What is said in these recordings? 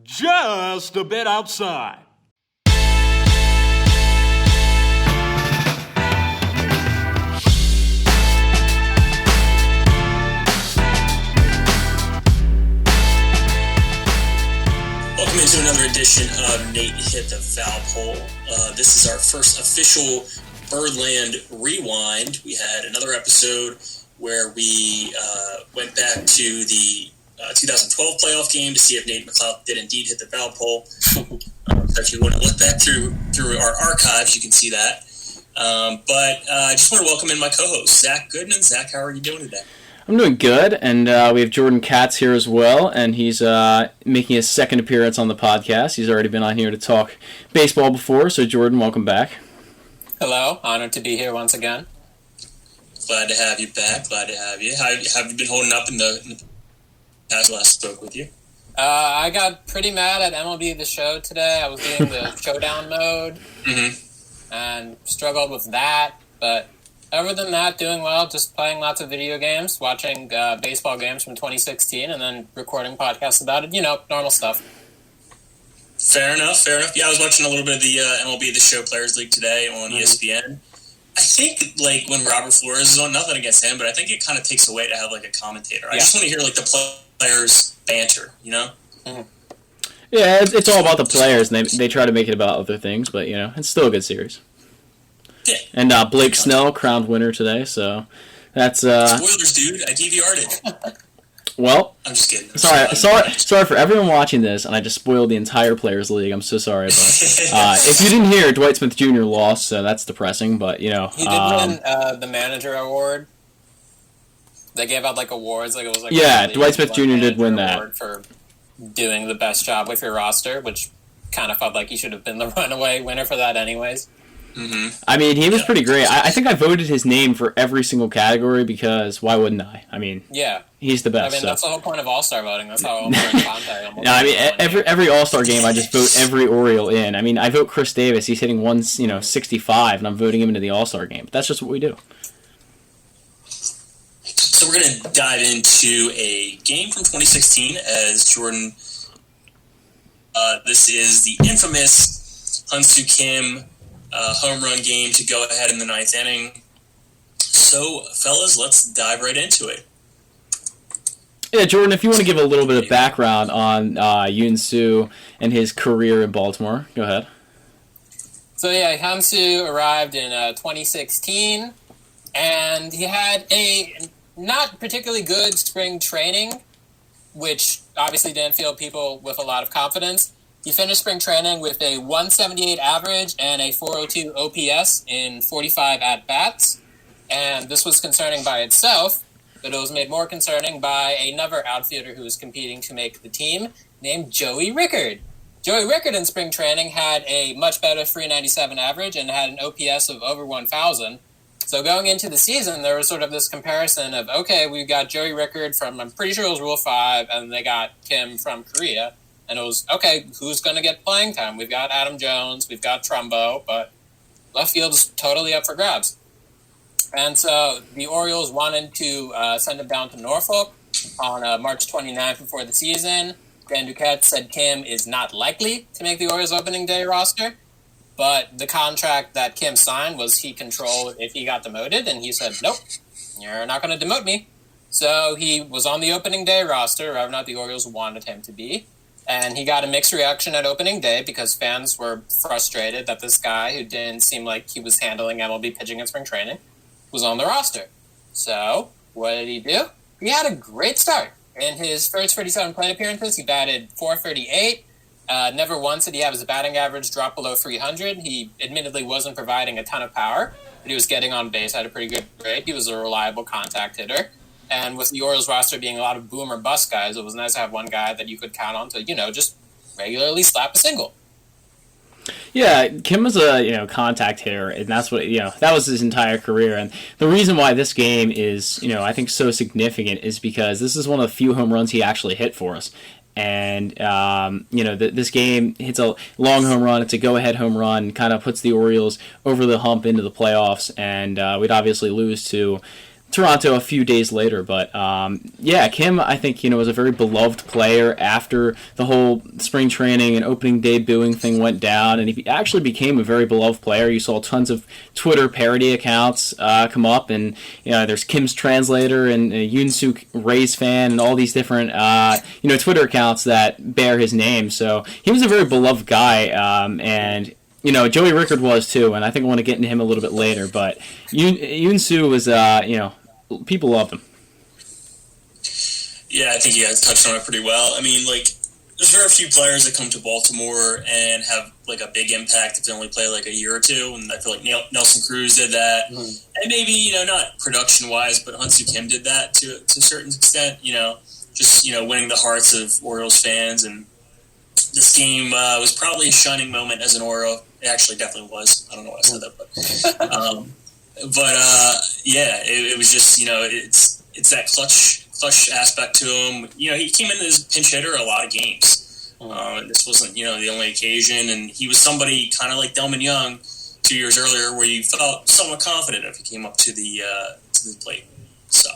just a bit outside. Welcome into another edition of Nate Hit the Foul Pole. This is our first official Birdland Rewind. We had another episode where we went back to the 2012 playoff game to see if Nate McLeod did indeed hit the foul pole. So if you want to look back through our archives, you can see that. But I just want to welcome in my co-host, Zack Goodman. Zack, how are you doing today? I'm doing good, and we have Jordan Katz here as well, and he's making his second appearance on the podcast. He's already been on here to talk baseball before, so Jordan, welcome back. Hello, honored to be here once again. Glad to have you back, glad to have you. How have you been holding up in the past last spoke with you? I got pretty mad at MLB The Show today. I was doing the showdown mode, and struggled with that, but other than that, doing well, just playing lots of video games, watching baseball games from 2016, and then recording podcasts about it. You know, normal stuff. Fair enough. Yeah, I was watching a little bit of the MLB The Show Players League today on ESPN. I think, like, when Robert Flores is on, nothing against him, but I think it kind of takes away to have, like, a commentator. I just want to hear, like, the players banter, you know? Mm-hmm. Yeah, it's all about the players, and they try to make it about other things, but, you know, it's still a good series. Yeah. And Blake Snell crowned winner today, so that's... Spoilers, dude. I DVR'd it. Well, I'm just kidding. Sorry for everyone watching this, and I just spoiled the entire Players League. I'm so sorry, but if you didn't hear, Dwight Smith Jr. lost, so that's depressing. But you know, he did win the manager award. They gave out like awards, like it was like Dwight Smith Jr. did win that for doing the best job with your roster, which kind of felt like he should have been the runaway winner for that, anyways. Mm-hmm. I mean, he was pretty great. I think I voted his name for every single category because why wouldn't I? I mean, yeah, he's the best. I mean, that's the whole point of All-Star voting. That's how contact. No, I mean, every All-Star game, I just vote every Oriole in. I mean, I vote Chris Davis. He's hitting 165, and I'm voting him into the All-Star game. But that's just what we do. So we're going to dive into a game from 2016 as Jordan. This is the infamous Hyun-Soo Kim home run game to go ahead in the ninth inning. So, fellas, let's dive right into it. Yeah, Jordan, if you want to give a little bit of background on Hyun-Soo and his career in Baltimore, go ahead. So, yeah, Hyun-Soo arrived in 2016, and he had a not particularly good spring training, which obviously didn't fill people with a lot of confidence. He finished spring training with a 178 average and a 402 OPS in 45 at-bats, and this was concerning by itself, but it was made more concerning by another outfielder who was competing to make the team, named Joey Rickard. Joey Rickard in spring training had a much better 397 average and had an OPS of over 1,000. So going into the season, there was sort of this comparison of, okay, we've got Joey Rickard from, I'm pretty sure it was Rule 5, and they got Kim from Korea. And it was, okay, who's going to get playing time? We've got Adam Jones, we've got Trumbo, but left field is totally up for grabs. And so the Orioles wanted to send him down to Norfolk on March 29th before the season. Dan Duquette said Kim is not likely to make the Orioles opening day roster, but the contract that Kim signed was he controlled if he got demoted, and he said, nope, you're not going to demote me. So he was on the opening day roster, whether or not the Orioles wanted him to be. And he got a mixed reaction at opening day because fans were frustrated that this guy, who didn't seem like he was handling MLB pitching in spring training, was on the roster. So, what did he do? He had a great start. In his first 37 plate appearances, he batted .438. Never once did he have his batting average drop below 300. He admittedly wasn't providing a ton of power, but he was getting on base at a pretty good rate. He was a reliable contact hitter. And with the Orioles roster being a lot of boom or bust guys, it was nice to have one guy that you could count on to, just regularly slap a single. Yeah, Kim was a contact hitter, and that's what that was his entire career. And the reason why this game is I think so significant is because this is one of the few home runs he actually hit for us. And this game hits a long home run. It's a go-ahead home run, kind of puts the Orioles over the hump into the playoffs, and we'd obviously lose to Toronto a few days later. But yeah, Kim, I think, was a very beloved player after the whole spring training and opening day booing thing went down, and he actually became a very beloved player. You saw tons of Twitter parody accounts come up, and there's Kim's translator and Hyun-Soo Rays fan and all these different Twitter accounts that bear his name. So he was a very beloved guy, and Joey Rickard was too, and I think I want to get into him a little bit later. But Hyun-Soo was, people loved him. Yeah, I think you guys touched on it pretty well. I mean, there's very few players that come to Baltimore and have a big impact if they only play a year or two, and I feel like Nelson Cruz did that, and maybe not production wise, but Hyun-Soo Kim did that to a certain extent. Just winning the hearts of Orioles fans, and this game was probably a shining moment as an Oriole. It actually definitely was. I don't know why I said that, it was just it's that clutch aspect to him. He came in as pinch hitter a lot of games. This wasn't the only occasion, and he was somebody kind of like Delman Young 2 years earlier, where you felt somewhat confident if he came up to the plate. So.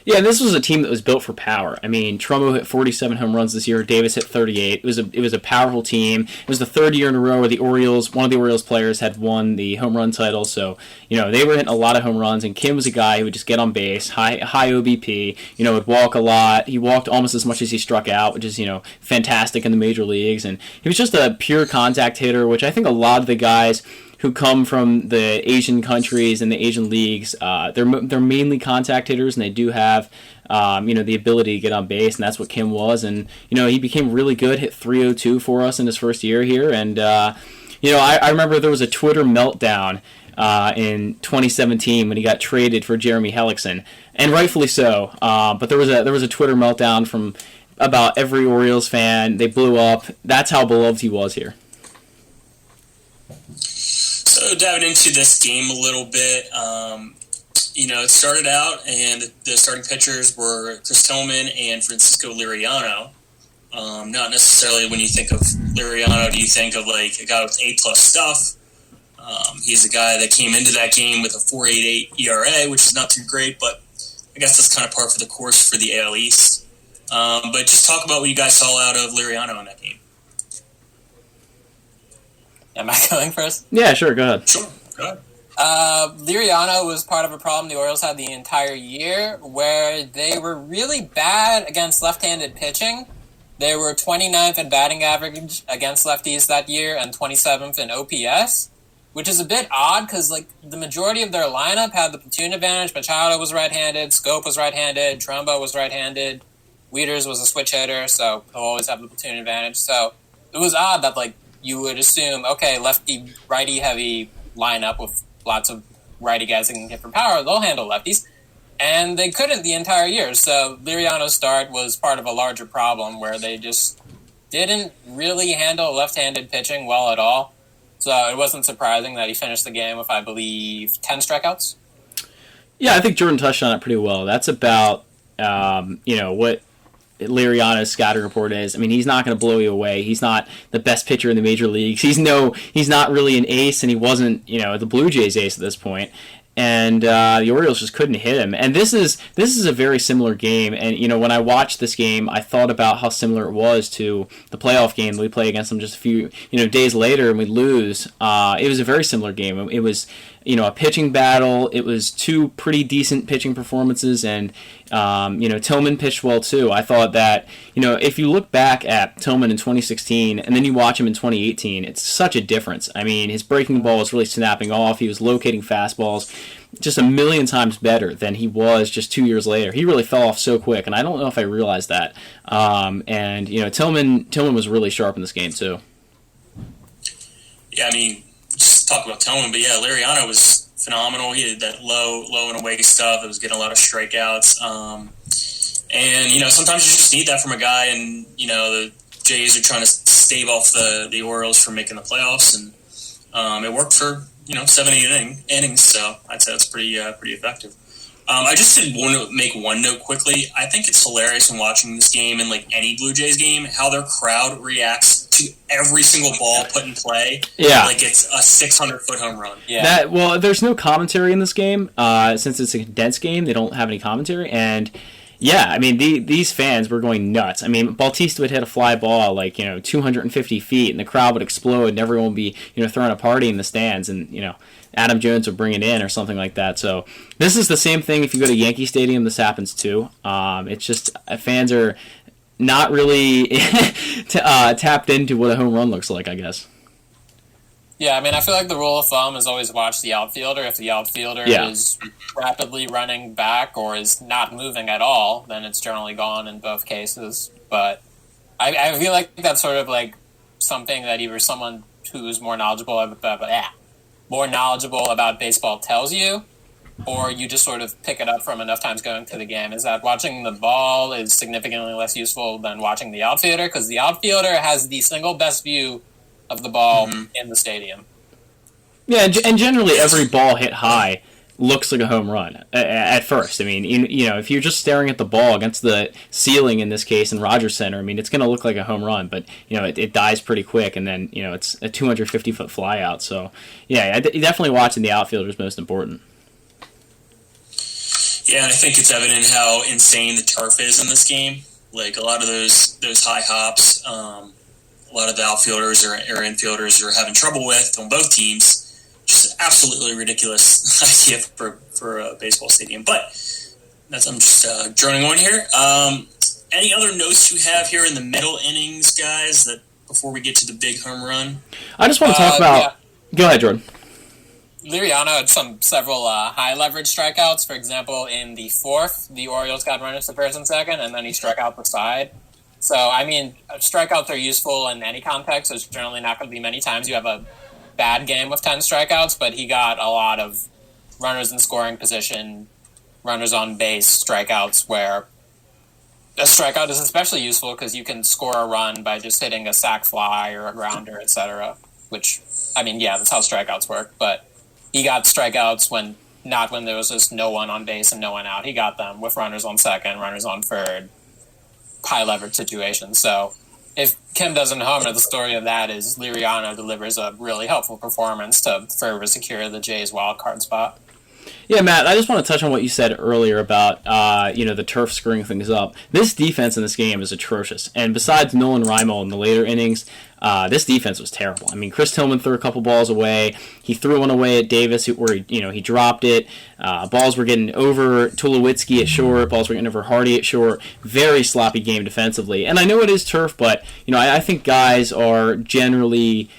Yeah, this was a team that was built for power. I mean, Trumbo hit 47 home runs this year. Davis hit 38. It was a powerful team. It was the third year in a row where one of the Orioles players had won the home run title. So, they were hitting a lot of home runs, and Kim was a guy who would just get on base, high OBP, would walk a lot. He walked almost as much as he struck out, which is, fantastic in the major leagues. And he was just a pure contact hitter, which I think a lot of the guys who come from the Asian countries and the Asian leagues, they're mainly contact hitters, and they do have the ability to get on base, and that's what Kim was. And he became really good, hit .302 for us in his first year here. And I remember there was a Twitter meltdown in 2017 when he got traded for Jeremy Hellickson, and rightfully so. But there was a Twitter meltdown from about every Orioles fan. They blew up. That's how beloved he was here. So diving into this game a little bit, it started out, and the starting pitchers were Chris Tillman and Francisco Liriano. Not necessarily when you think of Liriano do you think of a guy with A+ stuff. He's a guy that came into that game with a 4.88 ERA, which is not too great, but I guess that's kind of par for the course for the AL East. But just talk about what you guys saw out of Liriano in that game. Am I going first? Yeah, sure, go ahead. Sure, go ahead. Liriano was part of a problem the Orioles had the entire year, where they were really bad against left-handed pitching. They were 29th in batting average against lefties that year and 27th in OPS, which is a bit odd because the majority of their lineup had the platoon advantage. Machado was right-handed, Scope was right-handed, Trumbo was right-handed, Wieters was a switch hitter, so he'll always have the platoon advantage. So it was odd that you would assume, okay, lefty, righty-heavy lineup with lots of righty guys that can hit for power, they'll handle lefties. And they couldn't the entire year. So Liriano's start was part of a larger problem where they just didn't really handle left-handed pitching well at all. So it wasn't surprising that he finished the game with, I believe, 10 strikeouts. Yeah, I think Jordan touched on it pretty well. That's about, what Liriano's scouting report is. I mean, he's not going to blow you away. He's not the best pitcher in the major leagues. He's not really an ace, and he wasn't, the Blue Jays ace at this point. And the Orioles just couldn't hit him. And this is a very similar game. And when I watched this game, I thought about how similar it was to the playoff game that we play against them just a few days later, and we lose. It was a very similar game. It was a pitching battle. It was two pretty decent pitching performances, and Tillman pitched well too. I thought that if you look back at Tillman in 2016 and then you watch him in 2018, it's such a difference. I mean, his breaking ball was really snapping off. He was locating fastballs just a million times better than he was just 2 years later. He really fell off so quick, and I don't know if I realized that. Tillman was really sharp in this game too. Yeah, I mean, just talk about Tillman, but yeah, Liriano was phenomenal. He had that low and away stuff. It was getting a lot of strikeouts. And sometimes you just need that from a guy, and the Jays are trying to stave off the Orioles from making the playoffs, and it worked for 7-8 innings. So I'd say that's pretty effective. I just did want to make one note quickly. I think it's hilarious when watching this game and any Blue Jays game how their crowd reacts to every single ball put in play. Yeah. Like it's a 600-foot home run. Yeah. Well, there's no commentary in this game. Since it's a condensed game, they don't have any commentary. And, yeah, I mean, these fans were going nuts. I mean, Bautista would hit a fly ball like, 250 feet, and the crowd would explode, and everyone would be, throwing a party in the stands, and, Adam Jones would bring it in or something like that. So this is the same thing if you go to Yankee Stadium. This happens too. It's just fans are not really tapped into what a home run looks like, I guess. Yeah, I mean, I feel like the rule of thumb is always watch the outfielder. If the outfielder is rapidly running back or is not moving at all, then it's generally gone in both cases. But I feel like that's sort of like something that either someone who's more knowledgeable about baseball tells you, or you just sort of pick it up from enough times going to the game, is that watching the ball is significantly less useful than watching the outfielder, because the outfielder has the single best view of the ball in the stadium. Yeah, and generally every ball hit high looks like a home run at first. I mean, if you're just staring at the ball against the ceiling in this case in Rogers Center, I mean, it's going to look like a home run, but it dies pretty quick, and then it's a 250-foot flyout. So yeah, definitely watching the outfielder is most important. Yeah, I think it's evident how insane the turf is in this game. Like a lot of those high hops, a lot of the outfielders or infielders are having trouble with on both teams. Just absolutely ridiculous idea for a baseball stadium. But I'm just droning on here. Any other notes you have here in the middle innings, guys, that before we get to the big home run? I just want to talk about... Yeah. Go ahead, Jordan. Liriano had several high leverage strikeouts. For example, in the fourth, the Orioles got runners to first and second, and then he struck out the side. So, I mean, strikeouts are useful in any context. There's generally not going to be many times you have a bad game with 10 strikeouts, but he got a lot of runners in scoring position, runners on base strikeouts, where a strikeout is especially useful because you can score a run by just hitting a sac fly or a grounder, etc. Which, I mean, yeah, that's how strikeouts work, but he got strikeouts when there was just no one on base and no one out. He got them with runners on second, runners on third, high leverage situations. So if Kim doesn't homer, the story of that is Liriano delivers a really helpful performance to further secure the Jays' wild card spot. Yeah, Matt, I just want to touch on what you said earlier about, the turf screwing things up. This defense in this game is atrocious. And besides Nolan Reimold in the later innings, this defense was terrible. I mean, Chris Tillman threw a couple balls away. He threw one away at Davis where he dropped it. Balls were getting over Tulowitzki at short. Balls were getting over Hardy at short. Very sloppy game defensively. And I know it is turf, but I think guys are generally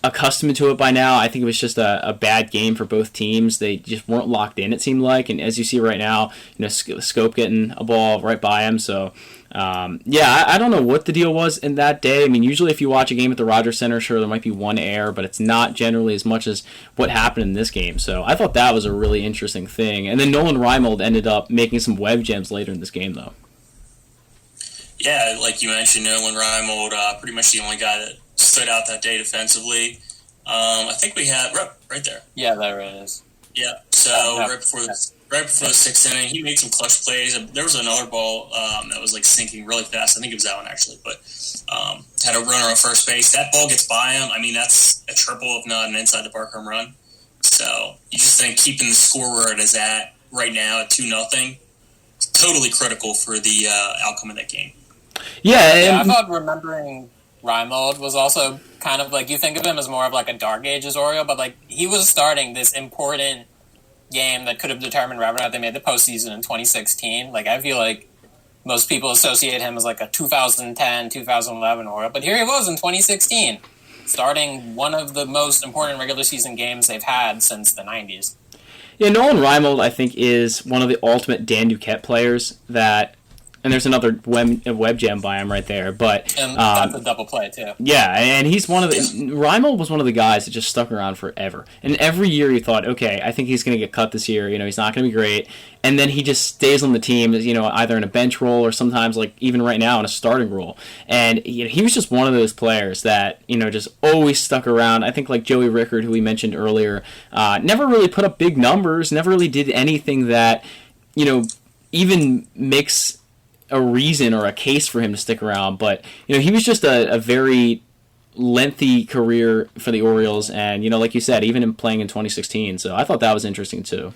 accustomed to it by now. I think it was just a bad game for both teams. They just weren't locked in, it seemed like. And as you see right now, Scope getting a ball right by him. So, I don't know what the deal was in that day. I mean, usually if you watch a game at the Rogers Center, sure, there might be one error, but it's not generally as much as what happened in this game. So I thought that was a really interesting thing. And then Nolan Reimold ended up making some web gems later in this game, though. Yeah, like you mentioned, Nolan Reimold, pretty much the only guy that stood out that day defensively. I think we had right there. Yeah, there it is. Yeah, so right before the sixth inning, he made some clutch plays. There was another ball that was like sinking really fast. I think it was that one actually, but had a runner on first base. That ball gets by him. I mean, that's a triple, if not an inside the park home run. So you just think keeping the score where it is at right now at 2-0, totally critical for the outcome of that game. Yeah, I thought remembering Reimold was also kind of like, you think of him as more of like a dark ages Oriole, but like he was starting this important game that could have determined whether or not they made the postseason in 2016. Like, I feel like most people associate him as like a 2010, 2011 Oriole, but here he was in 2016, starting one of the most important regular season games they've had since the 90s. Yeah, Nolan Reimold, I think, is one of the ultimate Dan Duquette players that... And there's another web gem by him right there, but and that's a double play too. Yeah, and he's one of the Reimold was one of the guys that just stuck around forever. And every year you thought, okay, I think he's going to get cut this year. He's not going to be great. And then he just stays on the team, either in a bench role or sometimes, like even right now, in a starting role. And he was just one of those players that just always stuck around. I think like Joey Rickard, who we mentioned earlier, never really put up big numbers, never really did anything that even makes a reason or a case for him to stick around, but he was just a very lengthy career for the Orioles, and like you said, even in playing in 2016. So I thought that was interesting too.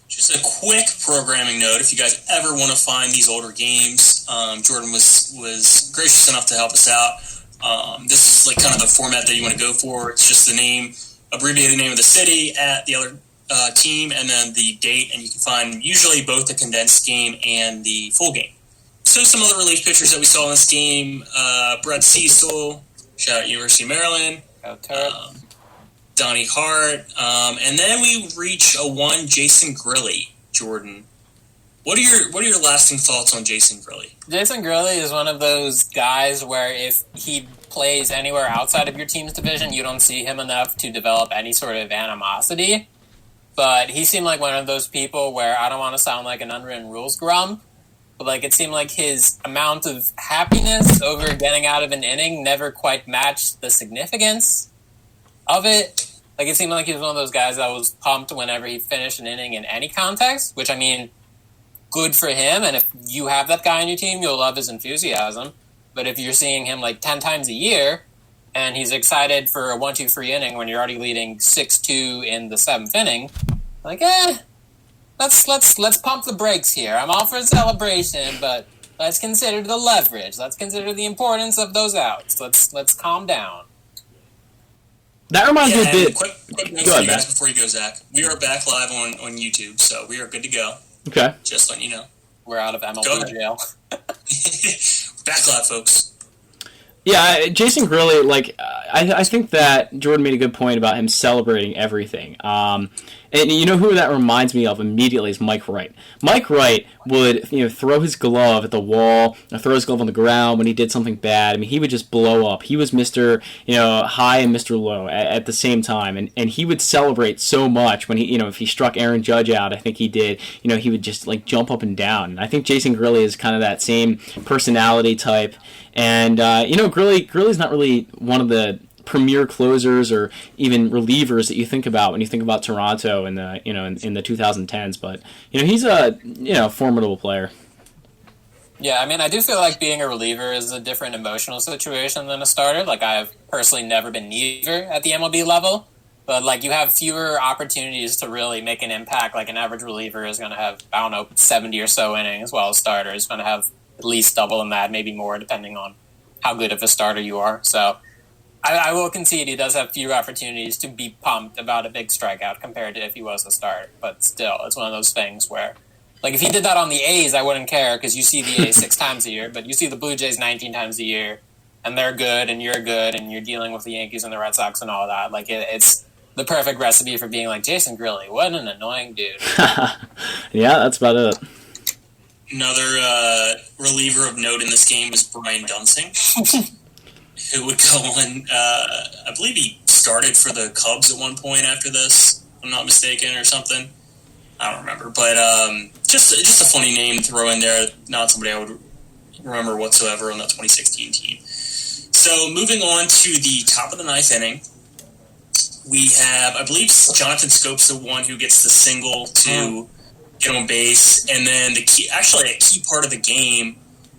Just a quick programming note: if you guys ever want to find these older games, Jordan was gracious enough to help us out. This is like kind of the format that you want to go for. It's just the name, abbreviated name of the city at the other team, and then the date, and you can find usually both the condensed game and the full game. So some other relief pitchers that we saw in this game: Brett Cecil, shout out University of Maryland. Donnie Hart, and then we reach a one Jason Grilli. Jordan, what are your lasting thoughts on Jason Grilli? Jason Grilli is one of those guys where if he plays anywhere outside of your team's division, you don't see him enough to develop any sort of animosity. But he seemed like one of those people where I don't want to sound like an unwritten rules grump, but like it seemed like his amount of happiness over getting out of an inning never quite matched the significance of it. Like, it seemed like he was one of those guys that was pumped whenever he finished an inning in any context, which, I mean, good for him. And if you have that guy on your team, you'll love his enthusiasm. But if you're seeing him, like, 10 times a year, and he's excited for a 1-2 inning when you're already leading 6-2 in the 7th inning, like, let's pump the brakes here. I'm all for a celebration, but let's consider the leverage. Let's consider the importance of those outs. Let's calm down. That reminds me a bit. Quick note for you guys before you go, Zach. We are back live on YouTube, so we are good to go. Okay. Just letting you know. We're out of MLB jail. Back live, folks. Yeah, Jason Grilli, like, I think that Jordan made a good point about him celebrating everything. And you know who that reminds me of immediately is Mike Wright. Mike Wright would, throw his glove at the wall, or throw his glove on the ground when he did something bad. I mean, he would just blow up. He was Mr. High and Mr. Low at the same time, and he would celebrate so much when he, if he struck Aaron Judge out, I think he did. He would just like jump up and down. And I think Jason Grilli is kind of that same personality type. And Grilli's not really one of the premier closers or even relievers that you think about when you think about Toronto in the in the 2010s, but he's a formidable player. Yeah, I mean, I do feel like being a reliever is a different emotional situation than a starter. Like, I've personally never been neither at the MLB level, but like you have fewer opportunities to really make an impact. Like, an average reliever is going to have 70 or so innings, while a starter is going to have at least double than that, maybe more, depending on how good of a starter you are. So I will concede he does have fewer opportunities to be pumped about a big strikeout compared to if he was a starter. But still, it's one of those things where, like, if he did that on the A's, I wouldn't care because you see the A's 6 times a year, but you see the Blue Jays 19 times a year, and they're good, and you're dealing with the Yankees and the Red Sox and all that. Like, it's the perfect recipe for being like, Jason Grilli, what an annoying dude. Yeah, that's about it. Another reliever of note in this game was Brian Dunsing. Who would go on, I believe he started for the Cubs at one point after this, if I'm not mistaken, or something. I don't remember. But just a funny name to throw in there, not somebody I would remember whatsoever on that 2016 team. So moving on to the top of the 9th inning, we have, I believe, Jonathan Scope's the one who gets the single to get on base. And then a key part of the game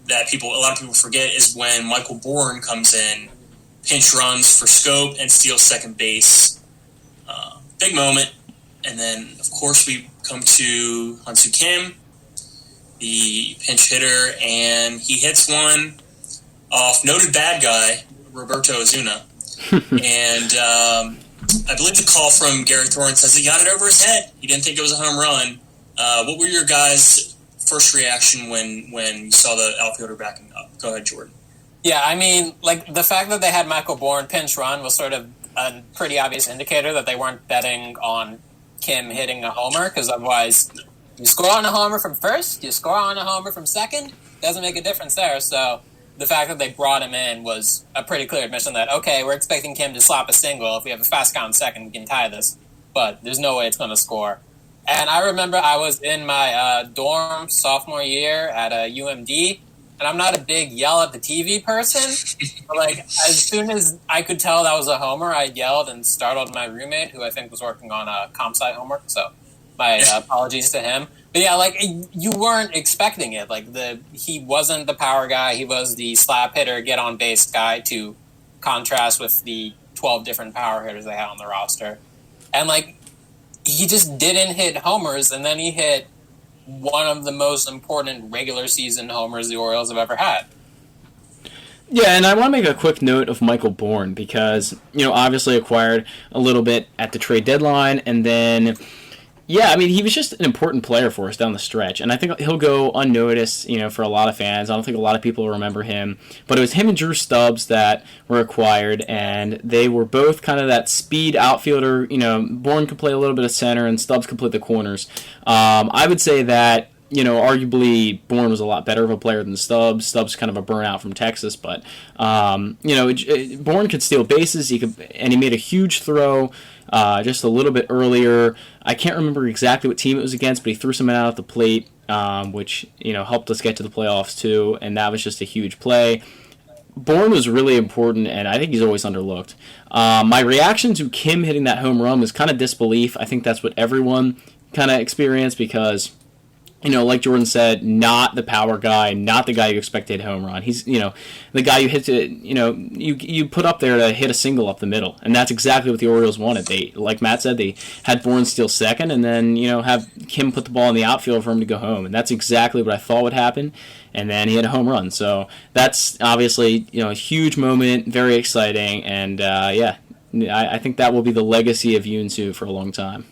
that a lot of people forget is when Michael Bourne comes in, pinch runs for Scope, and steals second base. Big moment. And then, of course, we come to Hyun-Soo Kim, the pinch hitter, and he hits one off noted bad guy, Roberto Ozuna. And I believe the call from Gary Thorne says he got it over his head. He didn't think it was a home run. What were your guys' first reaction when you saw the outfielder backing up? Go ahead, Jordan. Yeah, I mean, like, the fact that they had Michael Bourne pinch run was sort of a pretty obvious indicator that they weren't betting on Kim hitting a homer, because otherwise you score on a homer from first, you score on a homer from second, doesn't make a difference there. So the fact that they brought him in was a pretty clear admission that, okay, we're expecting Kim to slap a single. If we have a fast count second, we can tie this, but there's no way it's going to score. And I remember I was in my dorm sophomore year at UMD, and I'm not a big yell at the TV person, but like as soon as I could tell that was a homer, I yelled and startled my roommate, who I think was working on a comp sci homework, so my apologies to him. But yeah, like, you weren't expecting it. Like, he wasn't the power guy. He was the slap hitter, get on base guy, to contrast with the 12 different power hitters they had on the roster. And, like, he just didn't hit homers, and then he hit one of the most important regular season homers the Orioles have ever had. Yeah, and I want to make a quick note of Michael Bourne because, obviously acquired a little bit at the trade deadline, and then, he was just an important player for us down the stretch, and I think he'll go unnoticed, for a lot of fans. I don't think a lot of people remember him, but it was him and Drew Stubbs that were acquired, and they were both kind of that speed outfielder. Bourne could play a little bit of center, and Stubbs could play the corners. I would say that, arguably Bourne was a lot better of a player than Stubbs. Stubbs kind of a burnout from Texas, but Bourne could steal bases. He made a huge throw just a little bit earlier. I can't remember exactly what team it was against, but he threw something out at the plate, which helped us get to the playoffs too, and that was just a huge play. Bourne was really important, and I think he's always underlooked. My reaction to Kim hitting that home run was kind of disbelief. I think that's what everyone kind of experienced because, like Jordan said, not the power guy, not the guy you expect to hit a home run. He's, the guy you hit to, you put up there to hit a single up the middle. And that's exactly what the Orioles wanted. They, like Matt said, they had Bourne steal second and then, have Kim put the ball in the outfield for him to go home. And that's exactly what I thought would happen. And then he had a home run. So that's obviously, a huge moment, very exciting. And, I think that will be the legacy of Hyun-Soo for a long time.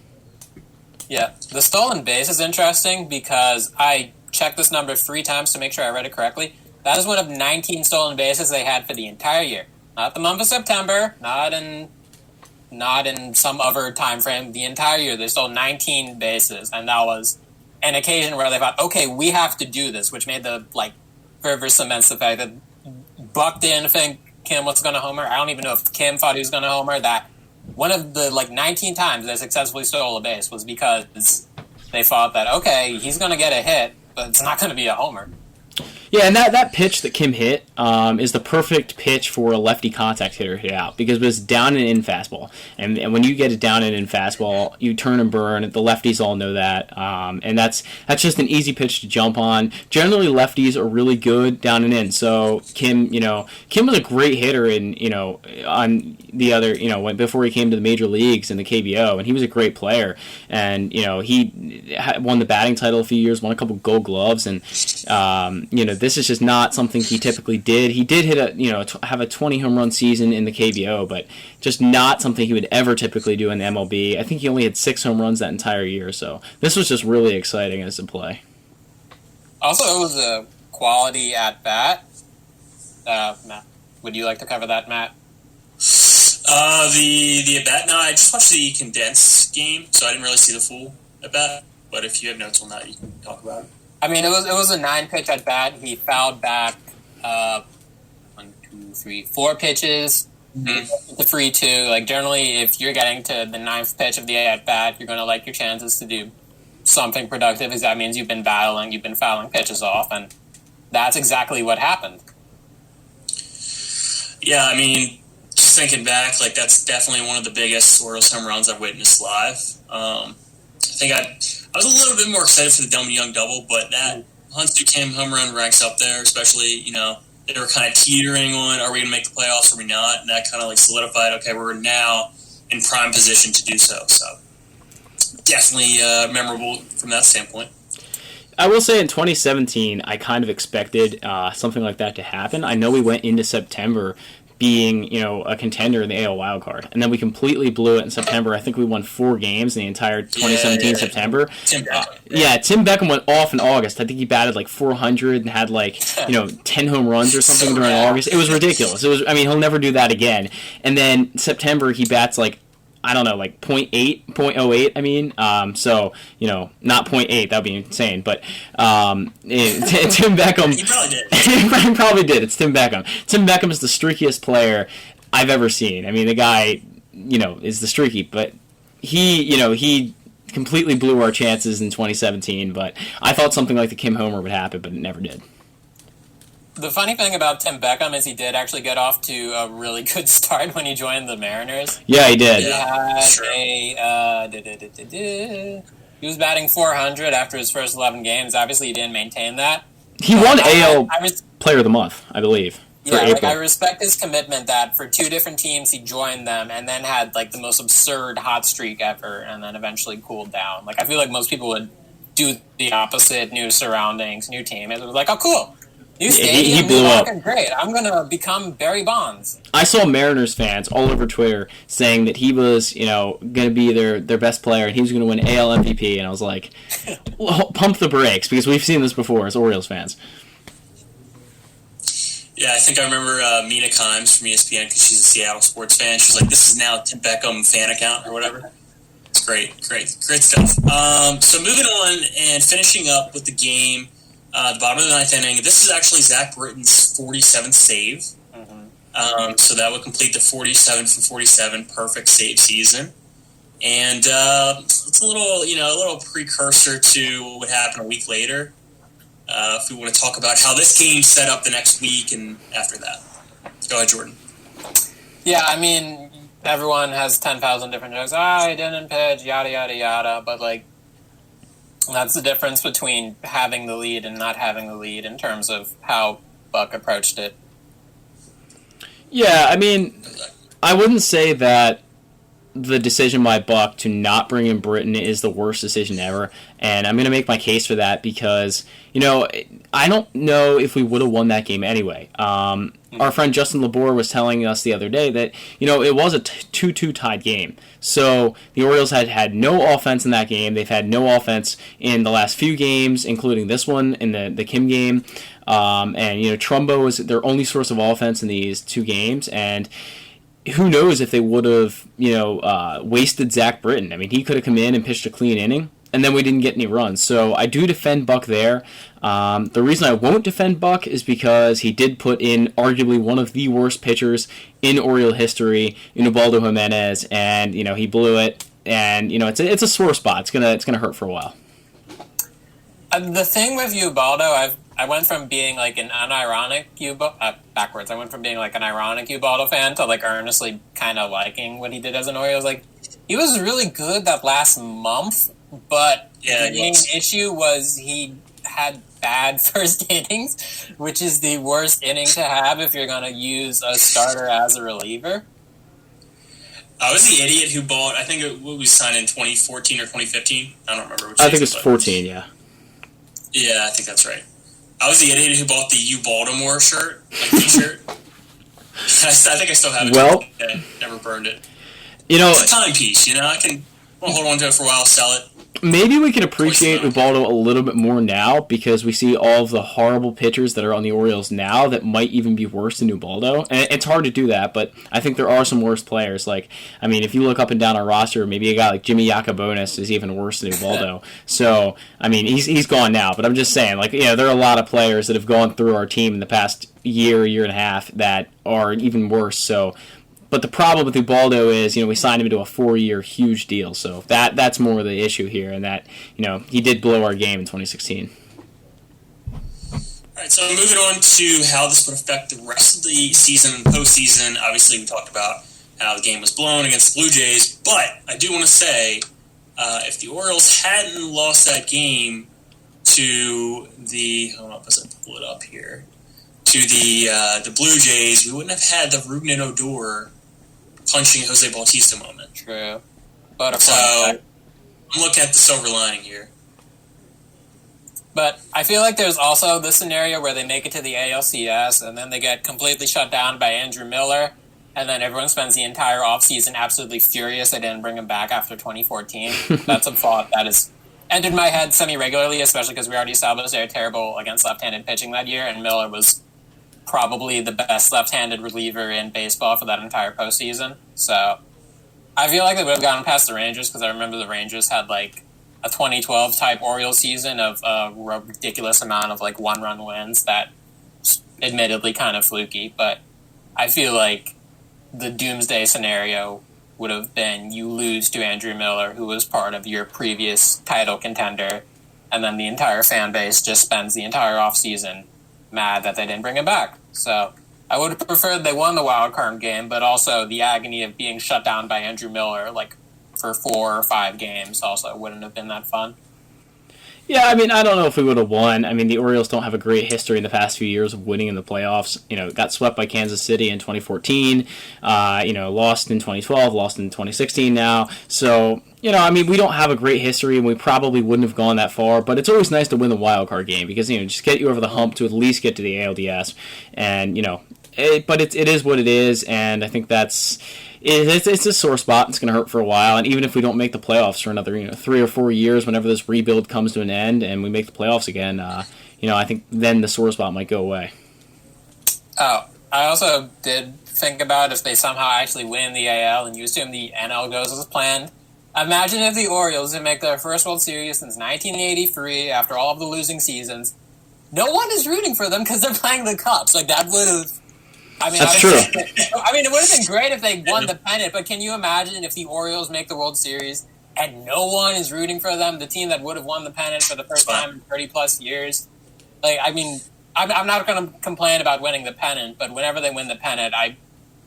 Yeah, the stolen base is interesting because I checked this number 3 times to make sure I read it correctly. That is one of 19 stolen bases they had for the entire year. Not the month of September, not in some other time frame. The entire year, they stole 19 bases, and that was an occasion where they thought, okay, we have to do this, which made the, further cements the fact that Buck didn't think Kim was going to homer. I don't even know if Kim thought he was going to homer. That one of the 19 times they successfully stole a base was because they thought that, okay, he's going to get a hit, but it's not going to be a homer. Yeah, and that pitch that Kim hit is the perfect pitch for a lefty contact hitter to hit out because it was down and in fastball. And when you get it down and in fastball, you turn and burn. The lefties all know that. And that's just an easy pitch to jump on. Generally, lefties are really good down and in. So Kim was a great hitter on the other, before he came to the major leagues in the KBO, and he was a great player. And, he won the batting title a few years, won a couple Gold Gloves, and, this is just not something he typically did. He did hit have a 20 home run season in the KBO, but just not something he would ever typically do in the MLB. I think he only had 6 home runs that entire year, so this was just really exciting as a play. Also, it was a quality at bat. Matt, would you like to cover that, Matt? The at bat. No, I just watched the condensed game, so I didn't really see the full at bat. But if you have notes on that, you can talk about it. I mean, it was a 9-pitch at bat. He fouled back 4 pitches. Mm-hmm. The free 2. Generally, if you're getting to the 9th pitch of the at bat, you're going to like your chances to do something productive, because that means you've been fouling pitches off, and that's exactly what happened. Yeah, I mean, just thinking back, that's definitely one of the biggest Orioles home runs I've witnessed live. I think I was a little bit more excited for the Delman Young double, but that Hyun-Soo Kim home run ranks up there, especially, they were kind of teetering on, are we going to make the playoffs or are we not? And that kind of solidified, okay, we're now in prime position to do so. So definitely memorable from that standpoint. I will say in 2017, I kind of expected something like that to happen. I know we went into September being, a contender in the AL wildcard, and then we completely blew it in September. I think we won 4 games in the entire 2017 September. Tim Beckham. Tim Beckham went off in August. I think he batted 400 and had 10 home runs or something during August. It was ridiculous. He'll never do that again. And then September he bats I don't know, 0.8, 0.08, so, not 0.8, that would be insane, but Tim Beckham... He probably did. He probably did, it's Tim Beckham. Tim Beckham is the streakiest player I've ever seen. The guy, is the streaky, but he completely blew our chances in 2017, but I thought something like the Kim Homer would happen, but it never did. The funny thing about Tim Beckham is he did actually get off to a really good start when he joined the Mariners. Yeah, he did. He had He was batting .400 after his first 11 games. Obviously, he didn't maintain that. He won AL Player of the Month, I believe. Yeah, like, I respect his commitment that for 2 different teams he joined them and then had like the most absurd hot streak ever and then eventually cooled down. Like I feel like most people would do the opposite, new surroundings, new team. It was like, oh cool, new stadium, he blew up. Great, I'm going to become Barry Bonds. I saw Mariners fans all over Twitter saying that he was, going to be their best player and he was going to win AL MVP, and I was like, well, pump the brakes, because we've seen this before as Orioles fans. Yeah, I think I remember Mina Kimes from ESPN, because she's a Seattle sports fan. She's like, this is now Tim Beckham fan account or whatever. It's great stuff. So moving on and finishing up with the game, the bottom of the 9th inning. This is actually Zack Britton's 47th save. So that would complete the 47 for 47 perfect save season. And it's a little precursor to what would happen a week later. If we want to talk about how this game set up the next week and after that. Go ahead, Jordan. Yeah, I mean, everyone has 10,000 different jokes. He didn't pitch, yada, yada, yada. But, like, that's the difference between having the lead and not having the lead in terms of how Buck approached it. Yeah, I mean, I wouldn't say that the decision by Buck to not bring in Britton is the worst decision ever, and I'm going to make my case for that because, I don't know if we would have won that game anyway. Our friend Justin Labor was telling us the other day that, it was a 2-2 tied game. So the Orioles had no offense in that game. They've had no offense in the last few games, including this one in the Kim game. And Trumbo was their only source of offense in these 2 games, and who knows if they would have, wasted Zack Britton. I mean, he could have come in and pitched a clean inning, and then we didn't get any runs. So I do defend Buck there. The reason I won't defend Buck is because he did put in arguably one of the worst pitchers in Oriole history, Ubaldo Jimenez, and he blew it. And it's a sore spot. It's gonna hurt for a while. The thing with Ubaldo, I went from being like an unironic backwards. I went from being like an ironic Ubaldo fan to like earnestly kind of liking what he did as an Orioles. Like he was really good that last month, but the main issue was he had bad first innings, which is the worst inning to have if you're going to use a starter as a reliever. I was the idiot who bought, I think it was signed in 2014 or 2015. I don't remember which. I think it's 14, yeah. Yeah, I think that's right. I was the idiot who bought the U Baltimore shirt, like t-shirt. I think I still have it. Well, never burned it. It's a timepiece, I can hold on to it for a while, sell it. Maybe we can appreciate Ubaldo a little bit more now because we see all of the horrible pitchers that are on the Orioles now that might even be worse than Ubaldo. And it's hard to do that, but I think there are some worse players. Like, I mean, if you look up and down our roster, maybe a guy like Jimmy Yacobonis is even worse than Ubaldo. So, I mean, he's gone now, but I'm just saying, like, there are a lot of players that have gone through our team in the past year and a half that are even worse. So, but the problem with Ubaldo is, we signed him to a 4-year huge deal. So that's more the issue here, and that, he did blow our game in 2016. All right, so moving on to how this would affect the rest of the season and postseason. Obviously, we talked about how the game was blown against the Blue Jays, but I do want to say, if the Orioles hadn't lost that game to the, hold on, as I pull it up here, to the Blue Jays, we wouldn't have had the Ruben and Odor punching Jose Bautista moment. True. So, I'm looking at the silver lining here. But I feel like there's also the scenario where they make it to the ALCS and then they get completely shut down by Andrew Miller, and then everyone spends the entire offseason absolutely furious they didn't bring him back after 2014. That's a thought that has entered my head semi-regularly, especially because we already established they were terrible against left-handed pitching that year, and Miller was probably the best left-handed reliever in baseball for that entire postseason. So I feel like they would have gotten past the Rangers because I remember the Rangers had like a 2012 type Orioles season of a ridiculous amount of like 1-run wins that admittedly kind of fluky, but I feel like the doomsday scenario would have been you lose to Andrew Miller, who was part of your previous title contender, and then the entire fan base just spends the entire offseason mad that they didn't bring him back. So I would have preferred they won the wild card game, but also the agony of being shut down by Andrew Miller like for 4 or 5 games also wouldn't have been that fun. Yeah, I mean, I don't know if we would have won. I mean, the Orioles don't have a great history in the past few years of winning in the playoffs. Got swept by Kansas City in 2014, lost in 2012, lost in 2016 now. So, I mean, we don't have a great history, and we probably wouldn't have gone that far, but it's always nice to win the wild card game because, just get you over the hump to at least get to the ALDS. And, but it is what it is, and I think it's a sore spot. It's going to hurt for a while, and even if we don't make the playoffs for another 3 or 4 years, whenever this rebuild comes to an end and we make the playoffs again, I think then the sore spot might go away. Oh, I also did think about if they somehow actually win the AL and you assume the NL goes as planned. Imagine if the Orioles didn't make their first World Series since 1983 after all of the losing seasons. No one is rooting for them because they're playing the Cubs. Like, that would have... That's true. It would have been great if they won the pennant, but can you imagine if the Orioles make the World Series and no one is rooting for them, the team that would have won the pennant for the first time in 30-plus years? I'm not going to complain about winning the pennant, but whenever they win the pennant, I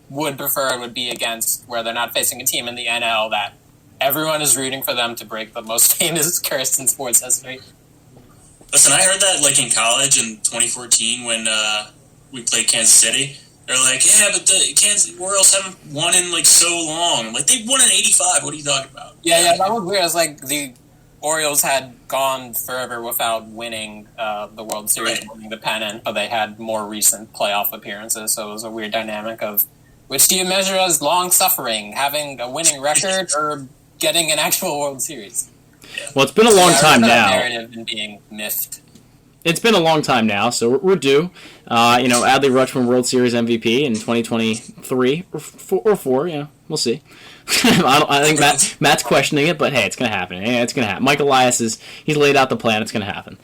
would prefer it would be against where they're not facing a team in the NL that everyone is rooting for them to break the most famous curse in sports history. Listen, I heard that in college in 2014 when we played Kansas City. They're like, yeah, but the Kansas Orioles haven't won in so long. I'm like, they won in '85. What are you talking about? Yeah, that was weird. It's like the Orioles had gone forever without winning the World Series, winning the pennant, but they had more recent playoff appearances. So it was a weird dynamic of which do you measure as long suffering, having a winning record or getting an actual World Series? Well, it's been a long time now. Narrative and being miffed. It's been a long time now, so we're due. Adley Rutschman World Series MVP in 2023 or 4. We'll see. I think Matt's questioning it, but hey, it's gonna happen. It's gonna happen. Mike Elias he's laid out the plan. It's gonna happen.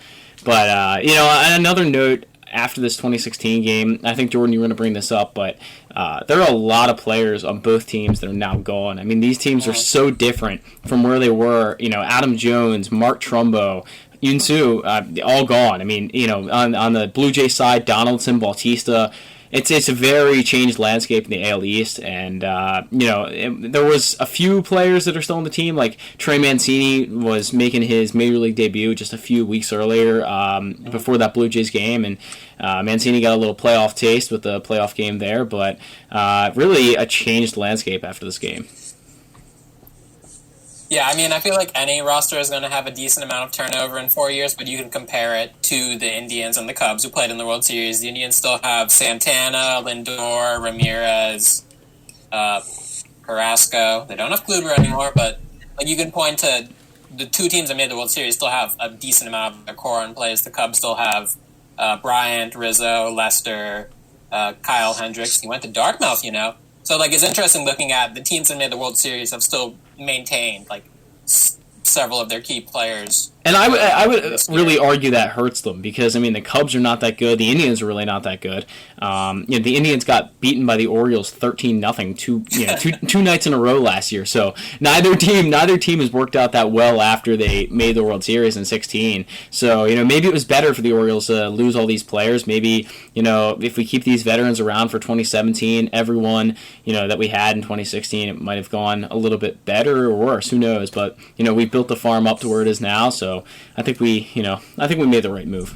But another note after this 2016 game, I think Jordan, you were gonna bring this up, but there are a lot of players on both teams that are now gone. I mean, these teams are so different from where they were. Adam Jones, Mark Trumbo. Hyun-Soo, all gone. I mean, on the Blue Jay side, Donaldson, Bautista, it's a very changed landscape in the AL East, and there was a few players that are still on the team, like Trey Mancini was making his Major League debut just a few weeks earlier before that Blue Jays game, and Mancini got a little playoff taste with the playoff game there, but really a changed landscape after this game. Yeah, I feel like any roster is going to have a decent amount of turnover in 4 years, but you can compare it to the Indians and the Cubs who played in the World Series. The Indians still have Santana, Lindor, Ramirez, Carrasco. They don't have Kluber anymore, but you can point to the two teams that made the World Series still have a decent amount of their core in place. The Cubs still have Bryant, Rizzo, Lester, Kyle Hendricks. He went to Dartmouth, So, it's interesting looking at the teams that made the World Series have still maintained, several of their key players. And I would really argue that hurts them because, the Cubs are not that good. The Indians are really not that good. The Indians got beaten by the Orioles 13-0 two nights in a row last year. So neither team has worked out that well after they made the World Series in 2016. So, maybe it was better for the Orioles to lose all these players. Maybe, if we keep these veterans around for 2017, everyone, that we had in 2016, it might have gone a little bit better or worse. Who knows? But, we built the farm up to where it is now. So I think we made the right move.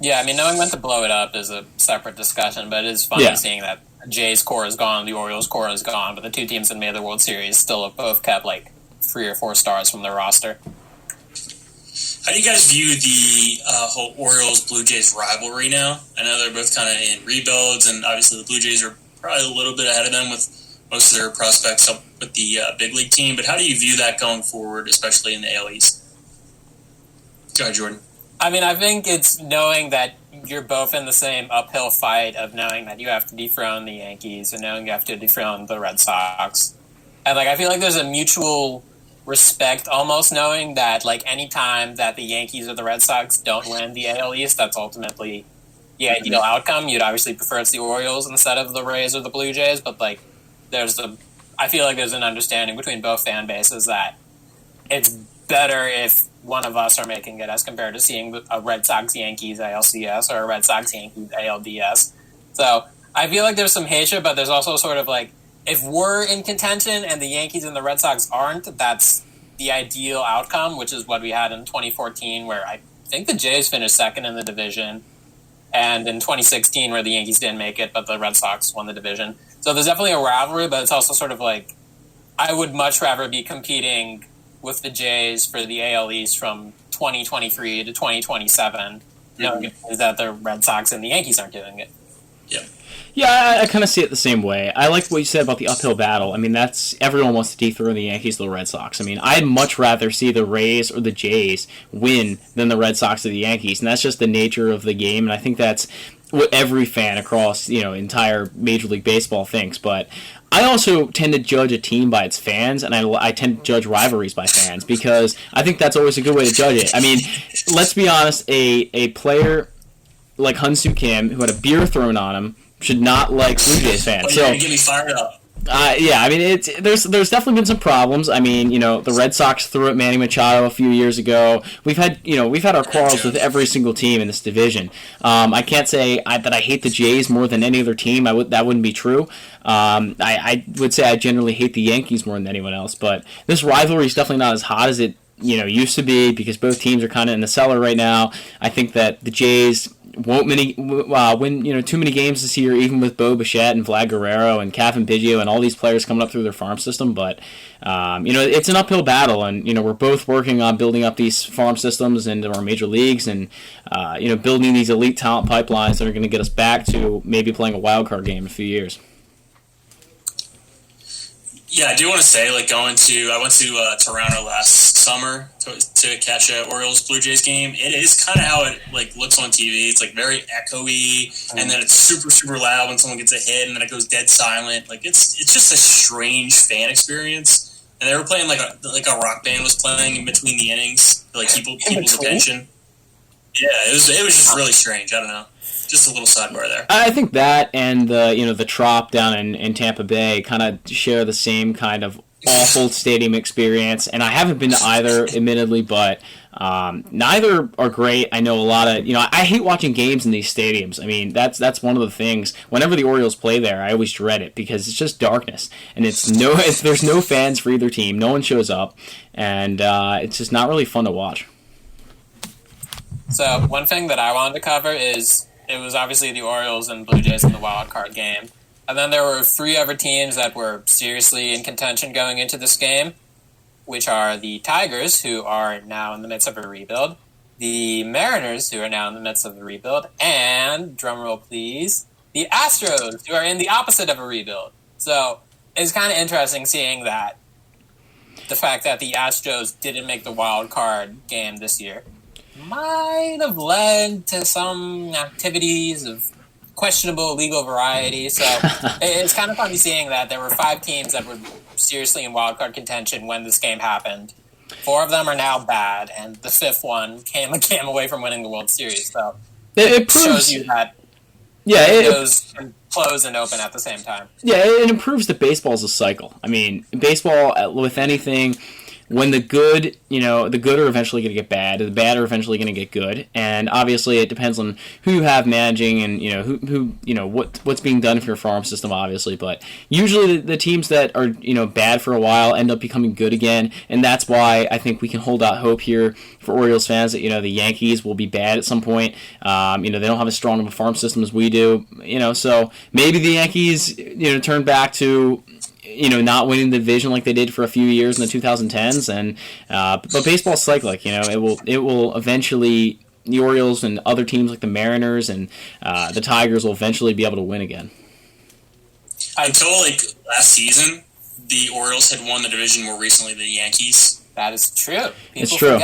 Yeah, knowing when to blow it up is a separate discussion, but it is funny seeing that Jay's core is gone, the Orioles' core is gone, but the two teams that made the World Series still have both kept 3 or 4 stars from their roster. How do you guys view the whole Orioles-Blue Jays rivalry now? I know they're both kind of in rebuilds, and obviously the Blue Jays are probably a little bit ahead of them with most of their prospects up with the big league team, but how do you view that going forward, especially in the AL East? Go ahead, Jordan. I think it's knowing that you're both in the same uphill fight of knowing that you have to dethrone the Yankees and knowing you have to dethrone the Red Sox. And I feel like there's a mutual respect almost knowing that any time that the Yankees or the Red Sox don't win the AL East, that's ultimately the ideal outcome. You'd obviously prefer it's the Orioles instead of the Rays or the Blue Jays, but I feel like there's an understanding between both fan bases that it's better if one of us are making it as compared to seeing a Red Sox-Yankees ALCS or a Red Sox-Yankees ALDS. So I feel like there's some hatred, but there's also sort of if we're in contention and the Yankees and the Red Sox aren't, that's the ideal outcome, which is what we had in 2014, where I think the Jays finished second in the division, and in 2016 where the Yankees didn't make it, but the Red Sox won the division. So there's definitely a rivalry, but it's also sort of like I would much rather be competing with the Jays for the AL East from 2023 to 2027, knowing that the Red Sox and the Yankees aren't doing it. Yeah. Yeah, I kind of see it the same way. I like what you said about the uphill battle. I mean, that's everyone wants to dethrone the Yankees or the Red Sox. I mean, I'd much rather see the Rays or the Jays win than the Red Sox or the Yankees, and that's just the nature of the game. And I think that's what every fan across entire Major League Baseball thinks. But I also tend to judge a team by its fans, and I tend to judge rivalries by fans because I think that's always a good way to judge it. I mean, let's be honest, a player like Hyun-Soo Kim who had a beer thrown on him should not like Blue Jays fans. So get me fired up. Yeah, I mean, there's definitely been some problems. I mean, the Red Sox threw at Manny Machado a few years ago. We've had our quarrels with every single team in this division. I can't say that I hate the Jays more than any other team. That wouldn't be true. I would say I generally hate the Yankees more than anyone else. But this rivalry is definitely not as hot as it used to be because both teams are kind of in the cellar right now. I think that the Jays won't win too many games this year, even with Bo Bichette and Vlad Guerrero and Kevin Biggio and all these players coming up through their farm system. But it's an uphill battle, and we're both working on building up these farm systems into our major leagues, and building these elite talent pipelines that are going to get us back to maybe playing a wild card game in a few years. Yeah, I do want to say, I went to Toronto last summer to catch a Orioles Blue Jays game. It is kind of how it looks on TV. It's very echoey, and then it's super super loud when someone gets a hit, and then it goes dead silent. It's just a strange fan experience. And they were playing like a rock band was playing in between the innings to keep people's attention. Yeah, it was just really strange. I don't know. Just a little sidebar there. I think that and the Trop down in Tampa Bay kind of share the same kind of awful stadium experience, and I haven't been to either, admittedly, but neither are great. I know a lot of I hate watching games in these stadiums. I mean, that's one of the things. Whenever the Orioles play there, I always dread it because it's just darkness, and there's no fans for either team. No one shows up, and it's just not really fun to watch. So one thing that I wanted to cover is it was obviously the Orioles and Blue Jays in the wild card game. And then there were three other teams that were seriously in contention going into this game, which are the Tigers, who are now in the midst of a rebuild, the Mariners, who are now in the midst of a rebuild, and, drumroll please, the Astros, who are in the opposite of a rebuild. So it's kind of interesting seeing that the fact that the Astros didn't make the wild card game this year might have led to some activities of questionable legal variety. So it's kind of funny seeing that there were 5 teams that were seriously in wildcard contention when this game happened. 4 of them are now bad, and the 5th one came a game away from winning the World Series. So it shows you that windows can close and open at the same time. Yeah, it improves that baseball is a cycle. I mean, baseball, with anything, when the good are eventually going to get bad, the bad are eventually going to get good, and obviously it depends on who you have managing and what's being done for your farm system, obviously. But usually the teams that are bad for a while end up becoming good again, and that's why I think we can hold out hope here for Orioles fans that the Yankees will be bad at some point. They don't have as strong of a farm system as we do. So maybe the Yankees turn back to not winning the division like they did for a few years in the 2010s, and but baseball's cyclic. It will eventually, the Orioles and other teams like the Mariners and the Tigers will eventually be able to win again. Until last season, the Orioles had won the division more recently than the Yankees. That is true. It's true.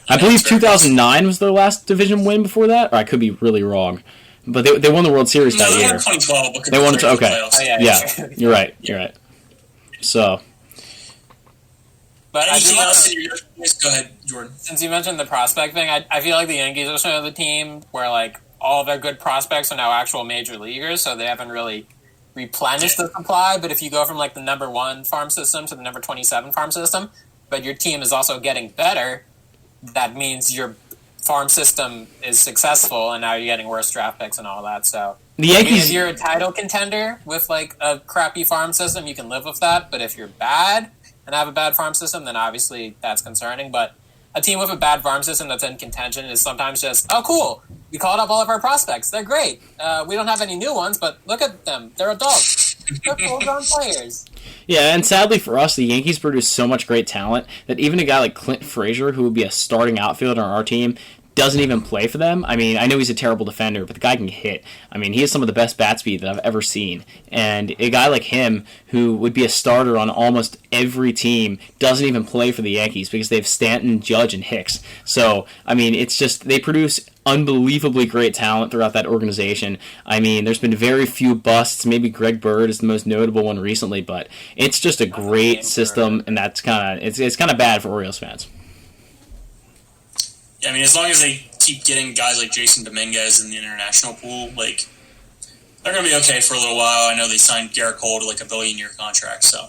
I believe 2009 was their last division win before that, or I could be really wrong. But they won the World Series that year. 2012. They won it. Okay. Oh, yeah. You're right. So. But anything else? Go ahead, Jordan. Since you mentioned the prospect thing, I feel like the Yankees are sort of the team where all their good prospects are now actual major leaguers, so they haven't really replenished the supply. But if you go from the number 1 farm system to the number 27 farm system, but your team is also getting better, that means your farm system is successful, and now you're getting worse draft picks and all that. So The I mean, Yankees. if you're a title contender with like a crappy farm system, you can live with that. But if you're bad and have a bad farm system, then obviously that's concerning. But a team with a bad farm system that's in contention is sometimes just, oh, cool, we called up all of our prospects. They're great. We don't have any new ones, but look at them. They're adults. They're full-grown players. Yeah, and sadly for us, the Yankees produce so much great talent that even a guy like Clint Frazier, who would be a starting outfielder on our team, doesn't even play for them. I mean, I know he's a terrible defender, but the guy can hit. I mean, he has some of the best bat speed that I've ever seen. And a guy like him, who would be a starter on almost every team, doesn't even play for the Yankees because they have Stanton, Judge, and Hicks. So, I mean, it's just, they produce unbelievably great talent throughout that organization. I mean, there's been very few busts. Maybe Greg Bird is the most notable one recently, but it's just a great system, and that's kind of, it's kind of bad for Orioles fans. Yeah, I mean, as long as they keep getting guys like Jason Dominguez in the international pool, like, they're going to be okay for a little while. I know they signed Garrett Cole to like a billion-year contract, so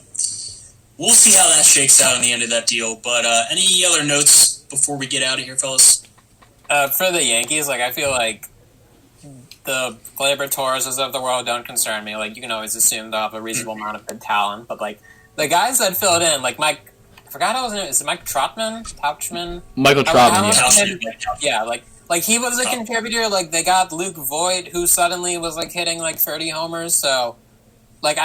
we'll see how that shakes out in the end of that deal. But any other notes before we get out of here, fellas? For the Yankees, like, I feel like the Gleyber Torreses of the world don't concern me. Like, you can always assume they'll have a reasonable amount of good talent, but like the guys that filled in, like Mike. I forgot how his name is. It Mike Troutman? Michael Troutman, yeah. Like he was a contributor. Like they got Luke Voigt, who suddenly was like hitting like 30 homers. So, like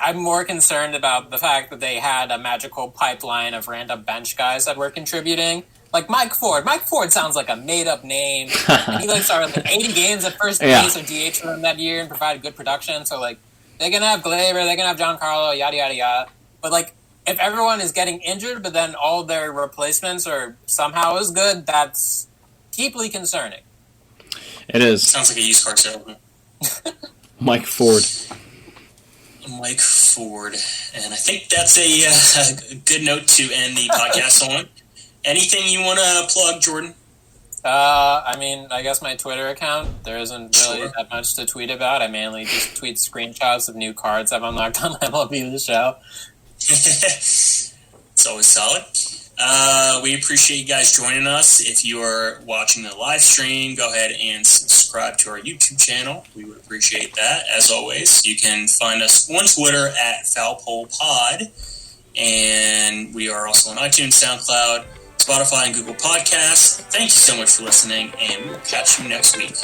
I'm more concerned about the fact that they had a magical pipeline of random bench guys that were contributing. Like Mike Ford. Mike Ford sounds like a made up name. And he like started like 80 games at first base or DH for them that year and provided good production. So like they're gonna have Gleyber, they're gonna have Giancarlo, yada yada yada. But like, if everyone is getting injured, but then all their replacements are somehow as good, that's deeply concerning. It is. Sounds like a used car salesman. Mike Ford. Mike Ford. And I think that's a good note to end the podcast on. Anything you want to plug, Jordan? I mean, I guess my Twitter account, there isn't really that much to tweet about. I mainly just tweet screenshots of new cards I've unlocked on MLB The Show. It's always solid. We appreciate you guys joining us. If you are watching the live stream, go ahead and subscribe to our YouTube channel. We would appreciate that. As always, you can find us on Twitter at FoulPolePod, and we are also on iTunes, SoundCloud, Spotify, and Google Podcasts. Thank you so much for listening, and we will catch you next week.